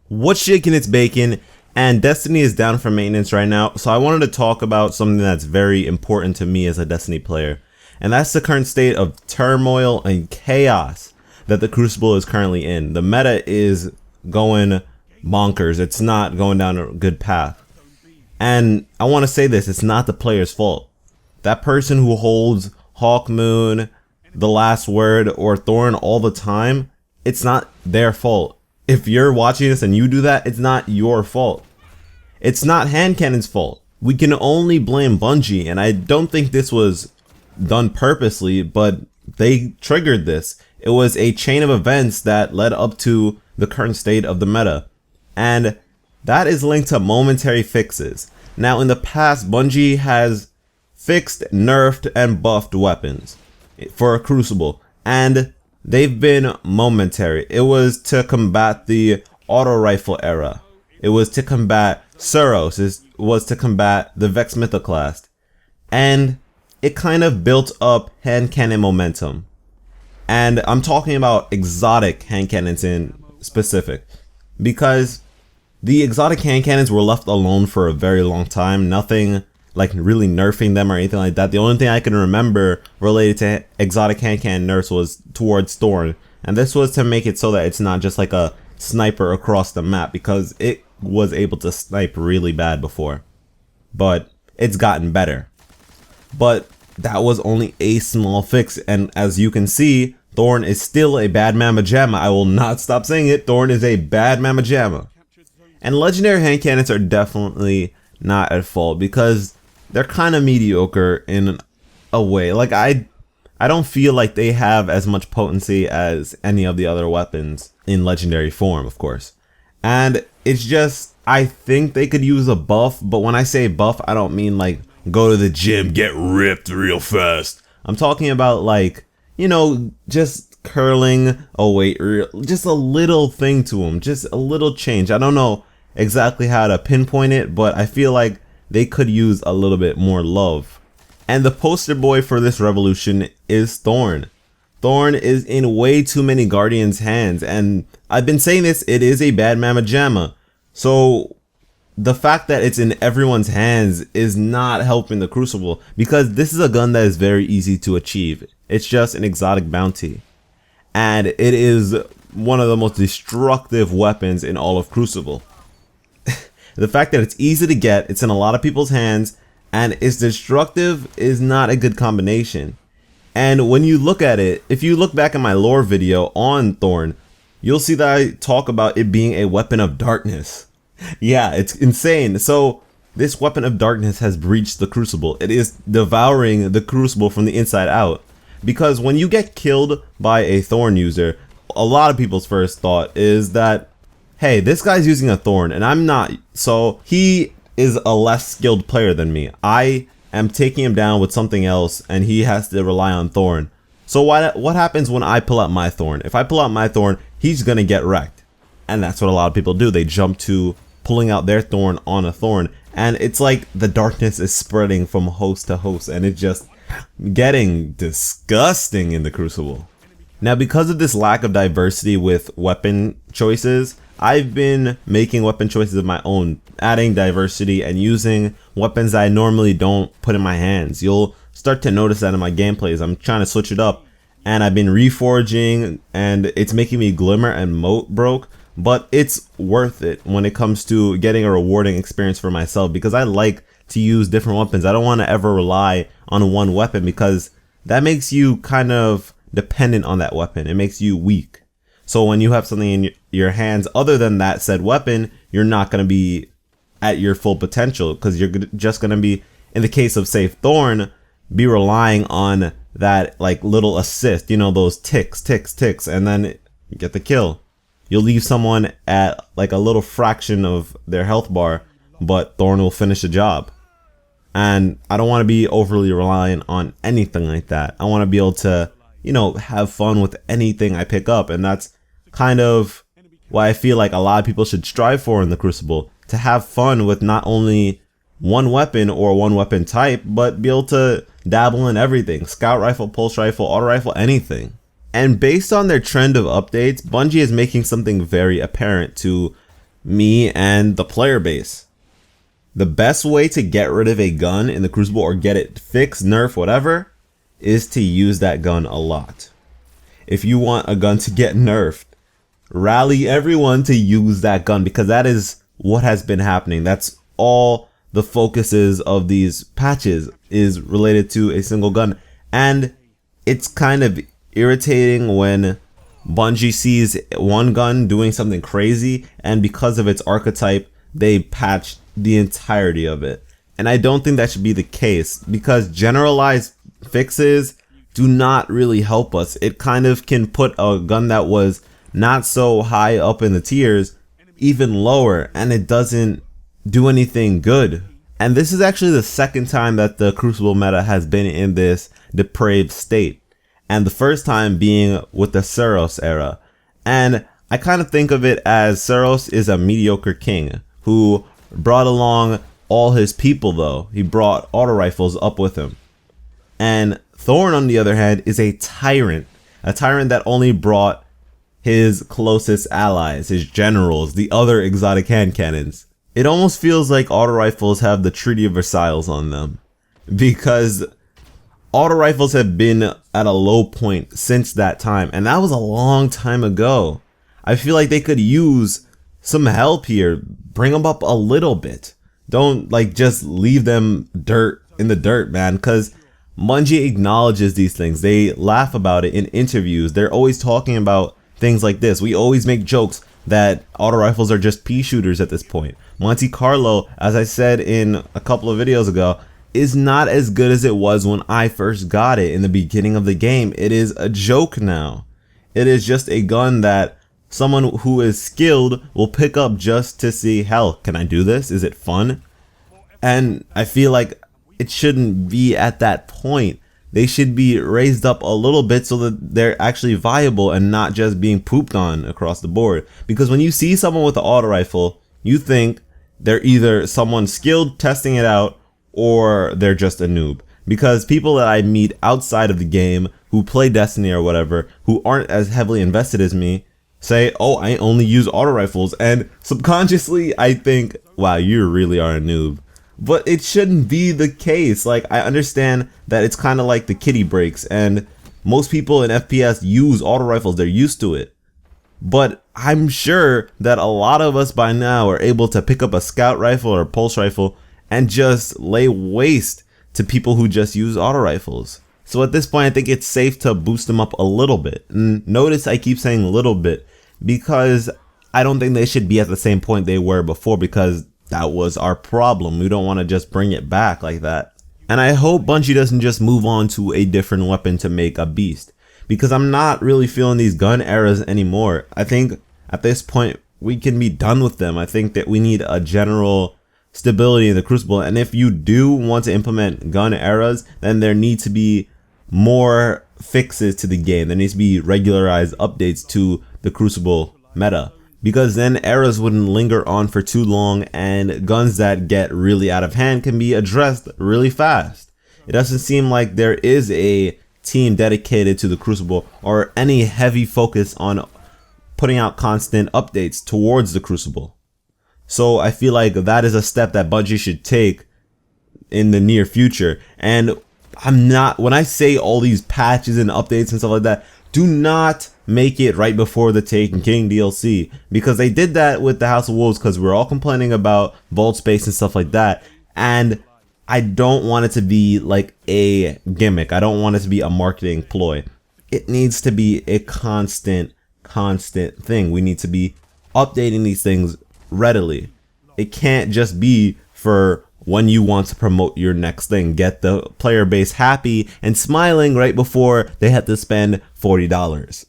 What's shaking? It's bacon, and Destiny is down for maintenance right now, so I wanted to talk about something that's very important to me as a Destiny player, and that's the current state of turmoil and chaos that the Crucible is currently in. The meta is going bonkers. It's not going down a good path. And I want to say this, it's not the player's fault. That person who holds Hawkmoon, The Last Word, or Thorn all the time, it's not their fault. If you're watching this and you do that, it's not your fault. It's not hand cannon's fault. We can only blame Bungie, and I don't think this was done purposely, but they triggered this. It was a chain of events that led up to the current state of the meta, and that is linked to momentary fixes. Now, in the past, Bungie has fixed, nerfed, and buffed weapons for a Crucible, and they've been momentary. It was to combat the auto rifle era. It was to combat Suros. It was to combat the Vex Mythoclast. And it kind of built up hand cannon momentum. And I'm talking about exotic hand cannons in specific, because the exotic hand cannons were left alone for a very long time. Nothing like really nerfing them or anything like that. The only thing I can remember related to exotic hand cannon nerfs was towards Thorn, and this was to make it so that it's not just like a sniper across the map, because it was able to snipe really bad before, but it's gotten better. But that was only a small fix, and as you can see, Thorn is still a bad mamma jamma. I will not stop saying it. Thorn is a bad mamma jamma. And legendary hand cannons are definitely not at fault, because they're kind of mediocre in a way. Like I don't feel like they have as much potency as any of the other weapons in legendary form, of course. And it's just, I think they could use a buff, but when I say buff, I don't mean like go to the gym, get ripped real fast. I'm talking about like, you know, just curling a weight, just a little thing to them, just a little change. I don't know exactly how to pinpoint it, but I feel like they could use a little bit more love. And the poster boy for this revolution is Thorn. Thorn is in way too many Guardians' hands, and I've been saying this, it is a bad mamma jamma. So the fact that it's in everyone's hands is not helping the Crucible, because this is a gun that is very easy to achieve. It's just an exotic bounty, and it is one of the most destructive weapons in all of Crucible. The fact that it's easy to get, it's in a lot of people's hands, and it's destructive is not a good combination. And when you look at it, if you look back at my lore video on Thorn, you'll see that I talk about it being a weapon of darkness. Yeah, it's insane. So this weapon of darkness has breached the Crucible. It is devouring the Crucible from the inside out. Because when you get killed by a Thorn user, a lot of people's first thought is that, hey, this guy's using a Thorn and I'm not, so he is a less skilled player than me. I am taking him down with something else and he has to rely on Thorn. So what happens when I pull out my Thorn? If I pull out my Thorn, he's gonna get wrecked. And that's what a lot of people do. They jump to pulling out their Thorn on a Thorn, and it's like the darkness is spreading from host to host, and it's just getting disgusting in the Crucible. Now, because of this lack of diversity with weapon choices, I've been making weapon choices of my own, adding diversity and using weapons that I normally don't put in my hands. You'll start to notice that in my gameplays. I'm trying to switch it up, and I've been reforging, and it's making me glimmer and moat broke, but it's worth it when it comes to getting a rewarding experience for myself, because I like to use different weapons. I don't want to ever rely on one weapon, because that makes you kind of dependent on that weapon. It makes you weak. So when you have something in your hands other than that said weapon, you're not going to be at your full potential, because you're just going to be, in the case of say Thorn, be relying on that like little assist, you know, those ticks, and then you get the kill. You'll leave someone at like a little fraction of their health bar, but Thorn will finish the job. And I don't want to be overly reliant on anything like that. I want to be able to, you know, have fun with anything I pick up, and that's kind of what I feel like a lot of people should strive for in the Crucible, to have fun with not only one weapon or one weapon type, but be able to dabble in everything. Scout rifle, pulse rifle, auto rifle, anything. And based on their trend of updates, Bungie is making something very apparent to me and the player base. The best way to get rid of a gun in the Crucible or get it fixed, nerf, whatever, is to use that gun a lot. If you want a gun to get nerfed, rally everyone to use that gun, because that is what has been happening. That's all the focuses of these patches is related to a single gun. And it's kind of irritating when Bungie sees one gun doing something crazy, and because of its archetype, they patch the entirety of it. And I don't think that should be the case, because generalized fixes do not really help us. It kind of can put a gun that was not so high up in the tiers even lower, and it doesn't do anything good. And this is actually the second time that the Crucible meta has been in this depraved state, and the first time being with the Suros era. And I kind of think of it as Suros is a mediocre king who brought along all his people, though. He brought auto rifles up with him. And Thorn, on the other hand, is a tyrant that only brought his closest allies, his generals, the other exotic hand cannons. It almost feels like auto rifles have the Treaty of Versailles on them, because auto rifles have been at a low point since that time, and that was a long time ago. I feel like they could use some help here, bring them up a little bit. Don't like just leave them in the dirt, man, because Bungie acknowledges these things. They laugh about it in interviews. They're always talking about things like this. We always make jokes that auto rifles are just pea shooters at this point. Monte Carlo, as I said in a couple of videos ago, is not as good as it was when I first got it in the beginning of the game. It is a joke now. It is just a gun that someone who is skilled will pick up just to see, hell, can I do this? Is it fun? And I feel like it shouldn't be at that point. They should be raised up a little bit so that they're actually viable and not just being pooped on across the board. Because when you see someone with an auto rifle, you think they're either someone skilled testing it out or they're just a noob. Because people that I meet outside of the game who play Destiny or whatever, who aren't as heavily invested as me, say, oh, I only use auto rifles. And subconsciously, I think, wow, you really are a noob. But it shouldn't be the case. Like, I understand that it's kind of like the kiddie breaks, and most people in FPS use auto rifles. They're used to it. But I'm sure that a lot of us by now are able to pick up a scout rifle or a pulse rifle and just lay waste to people who just use auto rifles. So at this point, I think it's safe to boost them up a little bit. And notice I keep saying a little bit, because I don't think they should be at the same point they were before, because that was our problem. We don't want to just bring it back like that. And I hope Bungie doesn't just move on to a different weapon to make a beast, because I'm not really feeling these gun eras anymore. I think at this point we can be done with them. I think that we need a general stability in the Crucible. And if you do want to implement gun eras, then there need to be more fixes to the game. There needs to be regularized updates to the Crucible meta, because then eras wouldn't linger on for too long, and guns that get really out of hand can be addressed really fast. It doesn't seem like there is a team dedicated to the Crucible or any heavy focus on putting out constant updates towards the Crucible. So I feel like that is a step that Bungie should take in the near future. And when I say all these patches and updates and stuff like that, do not make it right before the Taken King DLC, because they did that with the House of Wolves, because we're all complaining about vault space and stuff like that. And I don't want it to be like a gimmick. I don't want it to be a marketing ploy. It needs to be a constant thing. We need to be updating these things readily. It can't just be for when you want to promote your next thing. Get the player base happy and smiling right before they have to spend $40.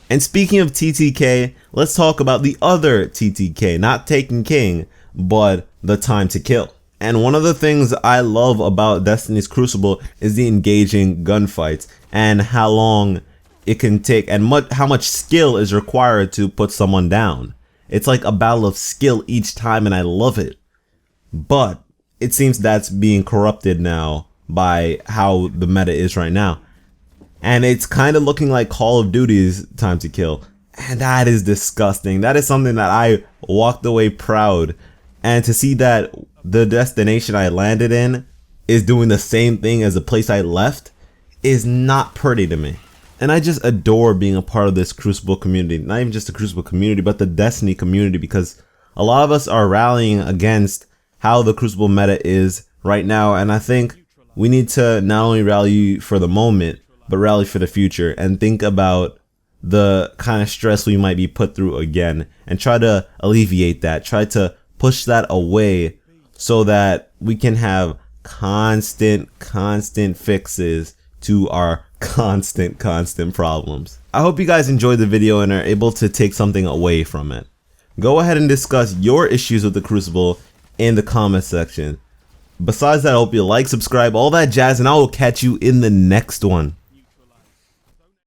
And speaking of TTK, let's talk about the other TTK, not Taken King, but the time to kill. And one of the things I love about Destiny's Crucible is the engaging gunfights and how long it can take and how much skill is required to put someone down. It's like a battle of skill each time, and I love it. But it seems that's being corrupted now by how the meta is right now. And it's kind of looking like Call of Duty's time to kill. And that is disgusting. That is something that I walked away proud. And to see that the destination I landed in is doing the same thing as the place I left is not pretty to me. And I just adore being a part of this Crucible community. Not even just the Crucible community, but the Destiny community, because a lot of us are rallying against how the Crucible meta is right now. And I think we need to not only rally for the moment, but rally for the future and think about the kind of stress we might be put through again and try to alleviate that, try to push that away so that we can have constant fixes to our constant problems. I hope you guys enjoyed the video and are able to take something away from it. Go ahead and discuss your issues with the Crucible in the comment section. Besides that, I hope you like, subscribe, all that jazz, and I will catch you in the next one.